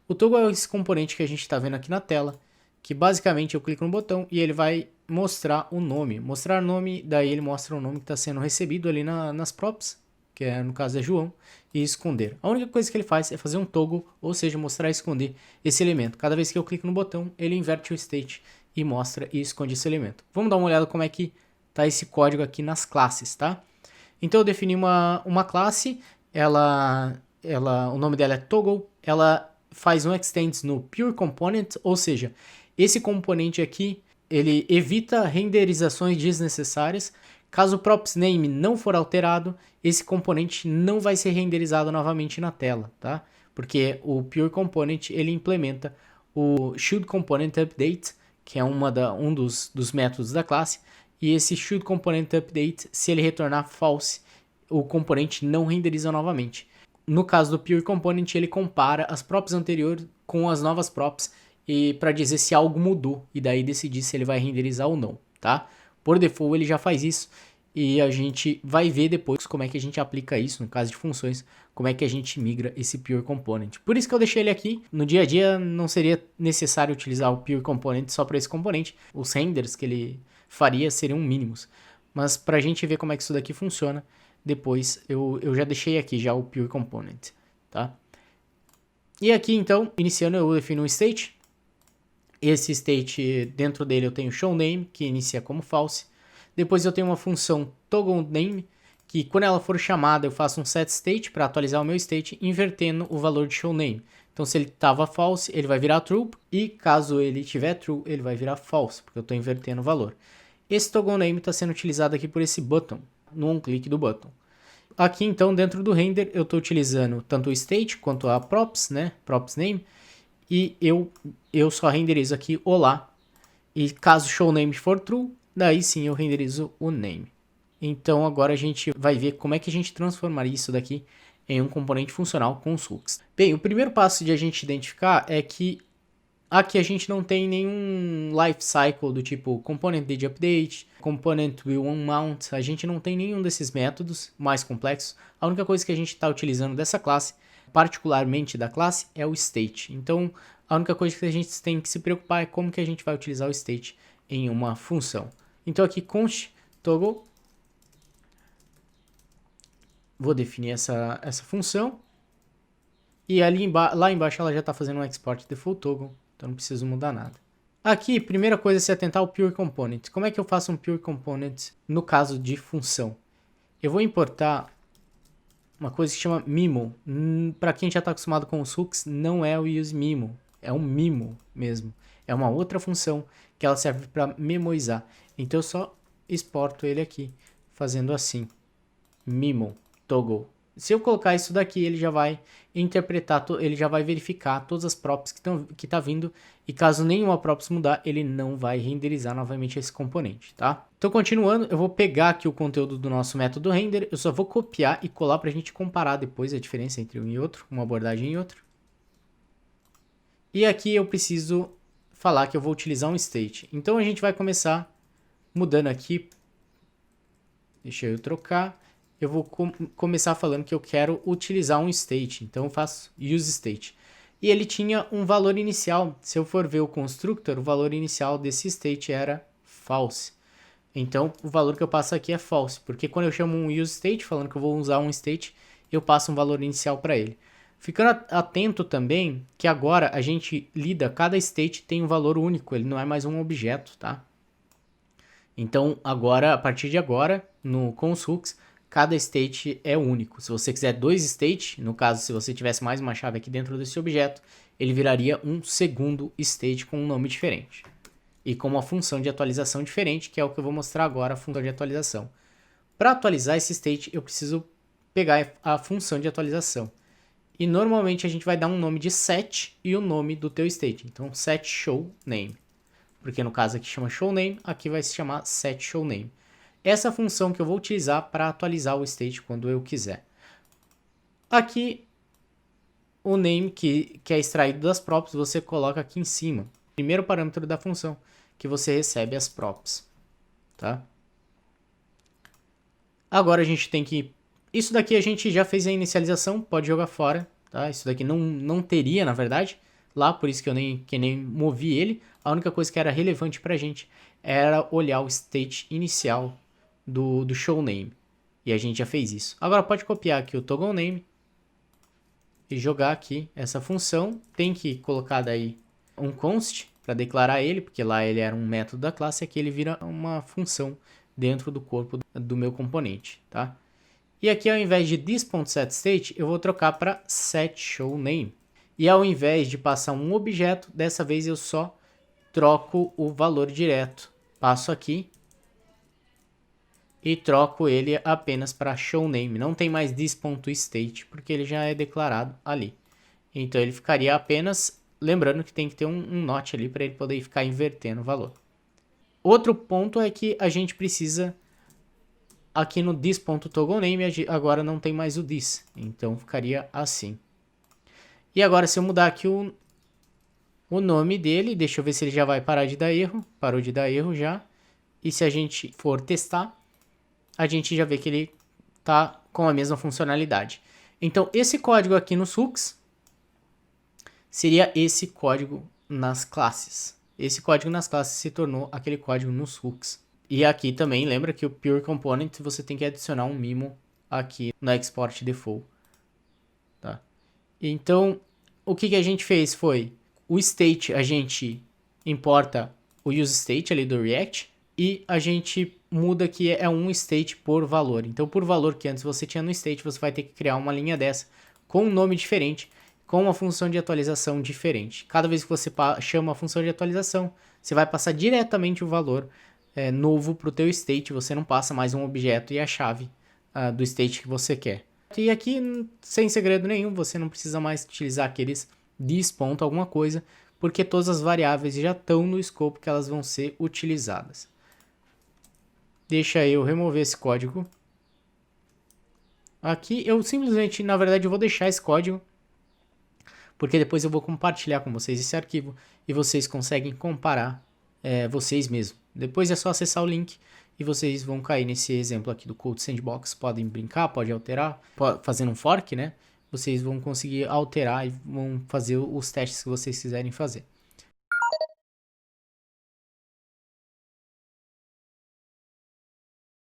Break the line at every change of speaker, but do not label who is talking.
O toggle é esse componente que a gente está vendo aqui na tela, que basicamente eu clico no botão e ele vai mostrar o nome. Mostrar o nome, daí ele mostra o nome que está sendo recebido ali nas props, que no caso é João, e esconder. A única coisa que ele faz é fazer um toggle, ou seja, mostrar e esconder esse elemento. Cada vez que eu clico no botão, ele inverte o state e mostra e esconde esse elemento. Vamos dar uma olhada como é que está esse código aqui nas classes, tá? Então eu defini uma classe, o nome dela é toggle, ela faz um extends no pure component, ou seja, esse componente aqui, ele evita renderizações desnecessárias. Caso o props name não for alterado, esse componente não vai ser renderizado novamente na tela, tá? Porque o pure component, ele implementa o should component update, que é um dos métodos da classe, e esse should component update, se ele retornar false, o componente não renderiza novamente. No caso do pure component, ele compara as props anteriores com as novas props e para dizer se algo mudou e daí decidir se ele vai renderizar ou não, tá? Por default ele já faz isso e a gente vai ver depois como é que a gente aplica isso no caso de funções, como é que a gente migra esse pure component. Por isso que eu deixei ele aqui. No dia a dia não seria necessário utilizar o pure component só para esse componente. Os renders que ele faria seriam mínimos. Mas para a gente ver como é que isso daqui funciona, depois eu já deixei aqui já o pure component, tá? E aqui então, iniciando eu defino um state. Esse state, dentro dele eu tenho showName, que inicia como false. Depois eu tenho uma função toggleName, que quando ela for chamada eu faço um setState para atualizar o meu state, invertendo o valor de showName. Então se ele estava false, ele vai virar true, e caso ele tiver true, ele vai virar false, porque eu estou invertendo o valor. Esse toggleName está sendo utilizado aqui por esse button, no onClick do button. Aqui então, dentro do render, eu estou utilizando tanto o state quanto a props, né, props name, e eu só renderizo aqui olá, e caso showName for true, daí sim eu renderizo o name. Então agora a gente vai ver como é que a gente transformaria isso daqui em um componente funcional com os hooks. Bem, o primeiro passo de a gente identificar é que aqui a gente não tem nenhum lifecycle do tipo component did update, component will unmount, a gente não tem nenhum desses métodos mais complexos. A única coisa que a gente está utilizando dessa classe, particularmente da classe, é o state. Então a única coisa que a gente tem que se preocupar é como que a gente vai utilizar o state em uma função. Então aqui const toggle, vou definir essa função, e ali lá embaixo ela já está fazendo um export default toggle. Então não preciso mudar nada. Aqui, primeira coisa é se atentar ao Pure Component. Como é que eu faço um Pure Component no caso de função? Eu vou importar uma coisa que chama Mimo. Para quem já está acostumado com os hooks, não é o useMimo. É um mimo mesmo. É uma outra função que ela serve para memoizar. Então eu só exporto ele aqui, fazendo assim. Mimo, toggle. Se eu colocar isso daqui, ele já vai interpretar, ele já vai verificar todas as props que tá vindo, e caso nenhuma props mudar, ele não vai renderizar novamente esse componente, tá? Então, continuando, eu vou pegar aqui o conteúdo do nosso método render, eu só vou copiar e colar para a gente comparar depois a diferença entre um e outro, uma abordagem e outra. E aqui eu preciso falar que eu vou utilizar um state. Então, a gente vai começar mudando aqui, deixa eu trocar. Eu vou começar falando que eu quero utilizar um state, então eu faço useState. E ele tinha um valor inicial, se eu for ver o constructor, o valor inicial desse state era false. Então o valor que eu passo aqui é false, porque quando eu chamo um useState, falando que eu vou usar um state, eu passo um valor inicial para ele. Ficando atento também que agora a gente lida, cada state tem um valor único, ele não é mais um objeto, tá? Então agora, a partir de agora, com os hooks, cada state é único. Se você quiser dois state, no caso, se você tivesse mais uma chave aqui dentro desse objeto, ele viraria um segundo state com um nome diferente. E com uma função de atualização diferente, que é o que eu vou mostrar agora, a função de atualização. Para atualizar esse state, eu preciso pegar a função de atualização. E normalmente a gente vai dar um nome de set e o nome do teu state. Então, set show name. Porque no caso aqui chama show name, aqui vai se chamar set show name. Essa função que eu vou utilizar para atualizar o state quando eu quiser. Aqui, o name que é extraído das props, você coloca aqui em cima. Primeiro parâmetro da função, que você recebe as props. Tá? Agora a gente tem que... Isso daqui a gente já fez a inicialização, pode jogar fora. Tá? Isso daqui não teria, na verdade, lá, por isso que eu nem movi ele. A única coisa que era relevante pra gente era olhar o state inicial do show name. E a gente já fez isso. Agora pode copiar aqui o toggle name e jogar aqui essa função. Tem que colocar daí um const para declarar ele, porque lá ele era um método da classe, aqui ele vira uma função dentro do corpo do meu componente, tá? E aqui ao invés de this.setState, eu vou trocar para setShowName. E ao invés de passar um objeto, dessa vez eu só troco o valor direto. Passo aqui e troco ele apenas para showName. Não tem mais this.state, porque ele já é declarado ali. Então ele ficaria apenas, lembrando que tem que ter um not ali para ele poder ficar invertendo o valor. Outro ponto é que a gente precisa, aqui no this.toggleName, agora não tem mais o this. Então ficaria assim. E agora se eu mudar aqui o nome dele, deixa eu ver se ele já vai parar de dar erro. Parou de dar erro já. E se a gente for testar, a gente já vê que ele está com a mesma funcionalidade. Então, esse código aqui nos hooks seria esse código nas classes. Esse código nas classes se tornou aquele código nos hooks. E aqui também, lembra que o Pure Component você tem que adicionar um mimo aqui no Export Default. Tá? Então, o que a gente fez foi, o state a gente importa o useState ali do React e a gente muda que é um state por valor. Então, por valor que antes você tinha no state, você vai ter que criar uma linha dessa com um nome diferente, com uma função de atualização diferente. Cada vez que você chama a função de atualização, você vai passar diretamente o valor novo para o teu state. Você não passa mais um objeto e a chave do state que você quer. E aqui, sem segredo nenhum, você não precisa mais utilizar aqueles this ponto alguma coisa, porque todas as variáveis já estão no escopo que elas vão ser utilizadas. Deixa eu remover esse código. Aqui eu simplesmente, na verdade, eu vou deixar esse código, porque depois eu vou compartilhar com vocês esse arquivo e vocês conseguem comparar vocês mesmos. Depois é só acessar o link e vocês vão cair nesse exemplo aqui do Code Sandbox. Podem brincar, pode alterar, fazendo um fork, né? Vocês vão conseguir alterar e vão fazer os testes que vocês quiserem fazer.